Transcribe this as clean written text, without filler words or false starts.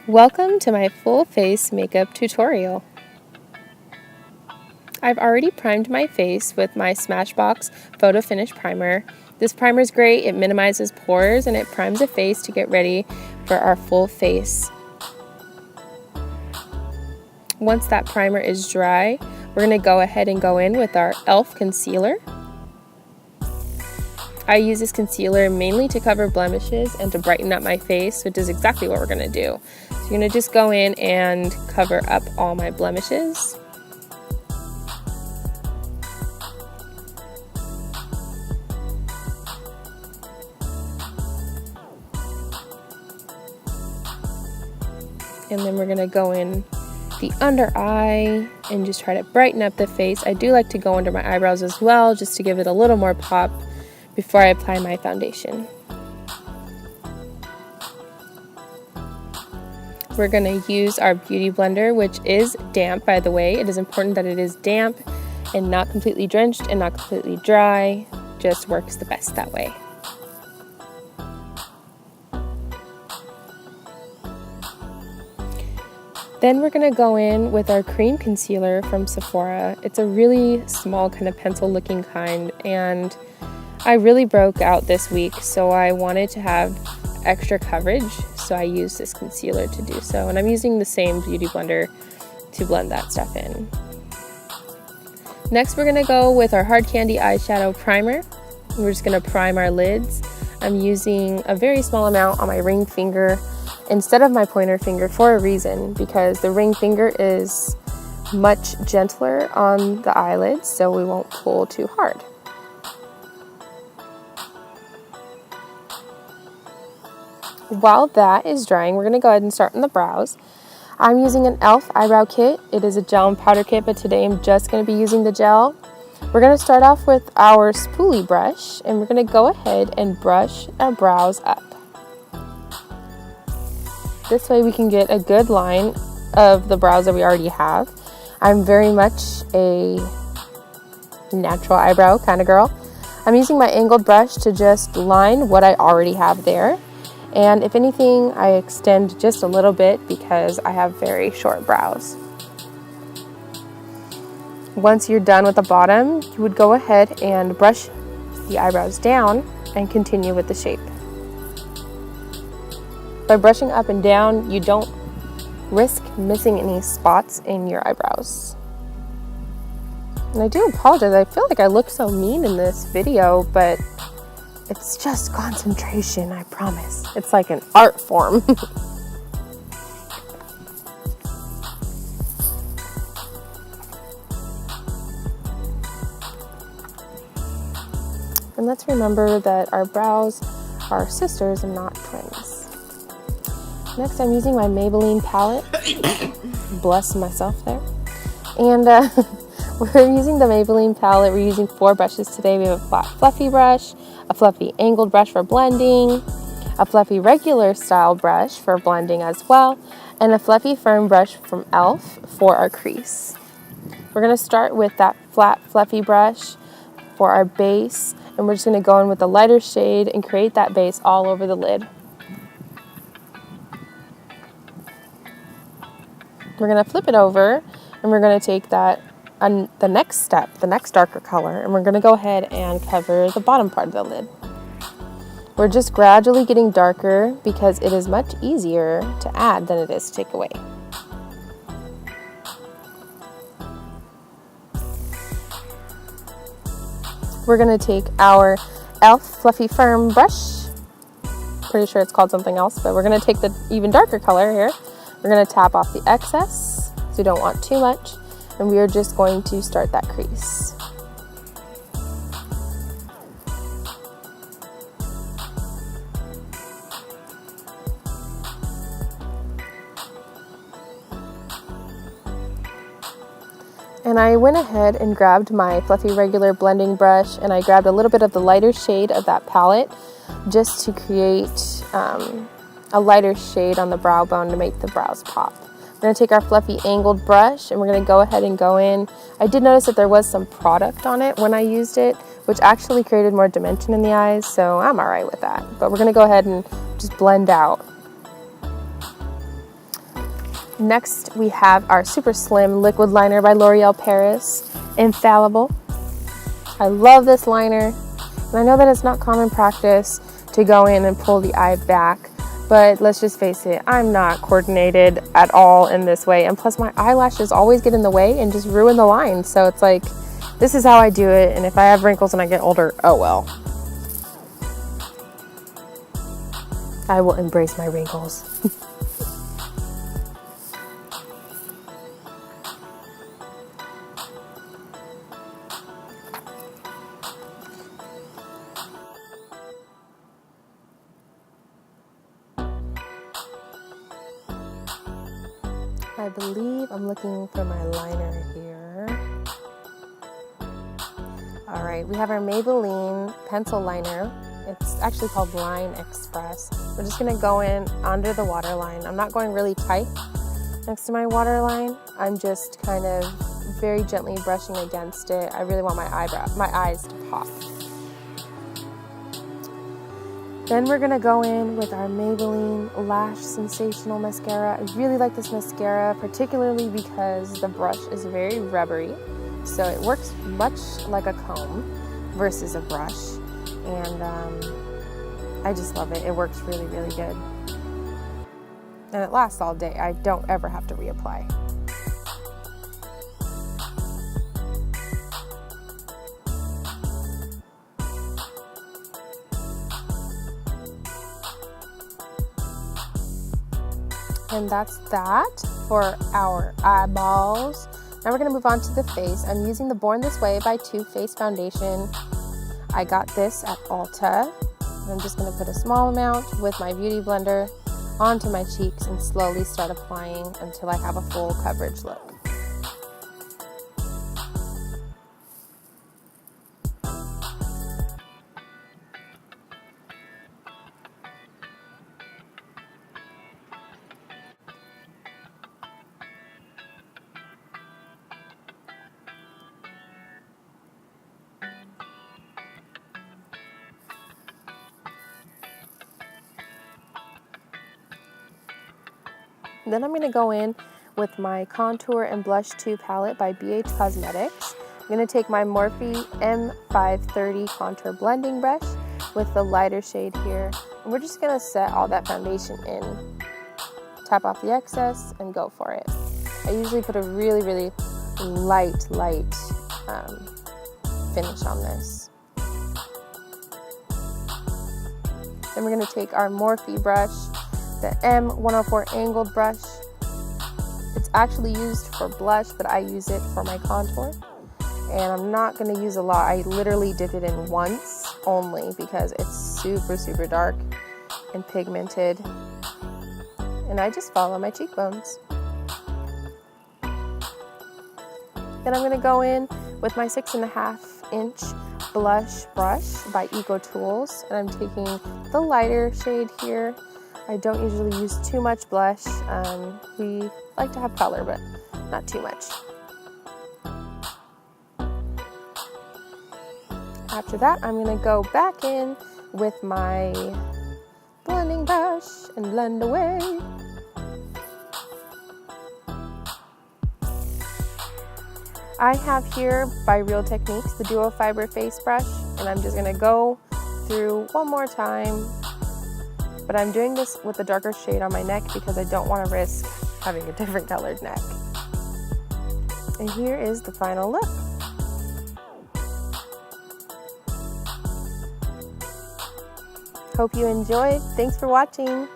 Welcome to my full face makeup tutorial. I've already primed my face with my Smashbox Photo Finish Primer. This primer is great, it minimizes pores and it primes the face to get ready for our full face. Once that primer is dry, we're going to go ahead and go in with our e.l.f. concealer. I use this concealer mainly to cover blemishes and to brighten up my face, which is exactly what we're going to do. So you're going to just go in and cover up all my blemishes. And then we're going to go in the under eye and just try to brighten up the face. I do like to go under my eyebrows as well, just to give it a little more pop before I apply my foundation. We're going to use our beauty blender, which is damp, by the way. It is important that it is damp and not completely drenched and not completely dry. Just works the best that way. Then we're going to go in with our cream concealer from Sephora. It's a really small kind of pencil looking kind, and I really broke out this week, so I wanted to have extra coverage, so I used this concealer to do so. And I'm using the same beauty blender to blend that stuff in. Next, we're going to go with our Hard Candy Eyeshadow Primer. We're just going to prime our lids. I'm using a very small amount on my ring finger instead of my pointer finger for a reason, because the ring finger is much gentler on the eyelids, so we won't pull too hard. While that is drying, we're going to go ahead and start on the brows. I'm using an e.l.f. Eyebrow Kit. It is a gel and powder kit, but today I'm just going to be using the gel. We're going to start off with our spoolie brush, and we're going to go ahead and brush our brows up. This way we can get a good line of the brows that we already have. I'm very much a natural eyebrow kind of girl. I'm using my angled brush to just line what I already have there. And if anything, I extend just a little bit because I have very short brows. Once you're done with the bottom, you would go ahead and brush the eyebrows down and continue with the shape. By brushing up and down, you don't risk missing any spots in your eyebrows. And I do apologize, I feel like I look so mean in this video, but it's just concentration, I promise. It's like an art form. And let's remember that our brows are sisters and not twins. Next, I'm using my Maybelline palette. Bless myself there. And we're using the Maybelline palette. We're using 4 brushes today. We have a flat fluffy brush, a fluffy angled brush for blending, a fluffy regular style brush for blending as well, and a fluffy firm brush from e.l.f. for our crease. We're going to start with that flat fluffy brush for our base, and we're just going to go in with a lighter shade and create that base all over the lid. We're going to flip it over, and we're going to take that on the next step, the next darker color, and we're going to go ahead and cover the bottom part of the lid. We're just gradually getting darker because it is much easier to add than it is to take away. We're going to take our e.l.f. Fluffy Firm brush. Pretty sure it's called something else, but we're going to take the even darker color here. We're going to tap off the excess, so you don't want too much, and we are just going to start that crease. And I went ahead and grabbed my fluffy regular blending brush, and I grabbed a little bit of the lighter shade of that palette just to create a lighter shade on the brow bone to make the brows pop. We're going to take our fluffy angled brush and we're going to go ahead and go in. I did notice that there was some product on it when I used it, which actually created more dimension in the eyes, so I'm alright with that. But we're going to go ahead and just blend out. Next, we have our SuperSlim Liquid Liner by L'Oreal Paris, Infallible. I love this liner, and I know that it's not common practice to go in and pull the eye back, but let's just face it, I'm not coordinated at all in this way, and plus my eyelashes always get in the way and just ruin the line, so it's like, this is how I do it, and if I have wrinkles when I get older, oh well. I will embrace my wrinkles. I believe I'm looking for my liner here. All right, we have our Maybelline pencil liner. It's actually called Line Express. We're just gonna go in under the waterline. I'm not going really tight next to my waterline. I'm just kind of very gently brushing against it. I really want my eyes to pop. Then we're gonna go in with our Maybelline Lash Sensational Mascara. I really like this mascara, particularly because the brush is very rubbery. So it works much like a comb versus a brush. And I just love it. It works really, really good. And it lasts all day. I don't ever have to reapply. And that's that for our eyeballs. Now we're gonna move on to the face. I'm using the Born This Way by TwoFaced foundation. I got this at Ulta. I'm just gonna put a small amount with my beauty blender onto my cheeks and slowly start applying until I have a full coverage look. Then I'm going to go in with my Contour and Blush 2 palette by bhCosmetics. I'm going to take my Morphe M104 Contour Blending Brush with the lighter shade here. And we're just going to set all that foundation in. Tap off the excess and go for it. I usually put a really, really light finish on this. Then we're going to take our Morphe brush, the M104 Angle Brush. It's actually used for blush, but I use it for my contour. And I'm not going to use a lot. I literally dip it in once only because it's super, super dark and pigmented. And I just follow my cheekbones. Then I'm going to go in with my 6.5-inch blush brush by EcoTools. And I'm taking the lighter shade here. I don't usually use too much blush. We like to have color, but not too much. After that, I'm going to go back in with my blending brush and blend away. I have here by Real Techniques the Duo Fiber Face Brush, and I'm just going to go through one more time. But I'm doing this with a darker shade on my neck because I don't want to risk having a different colored neck. And here is the final look. Hope you enjoyed. Thanks for watching.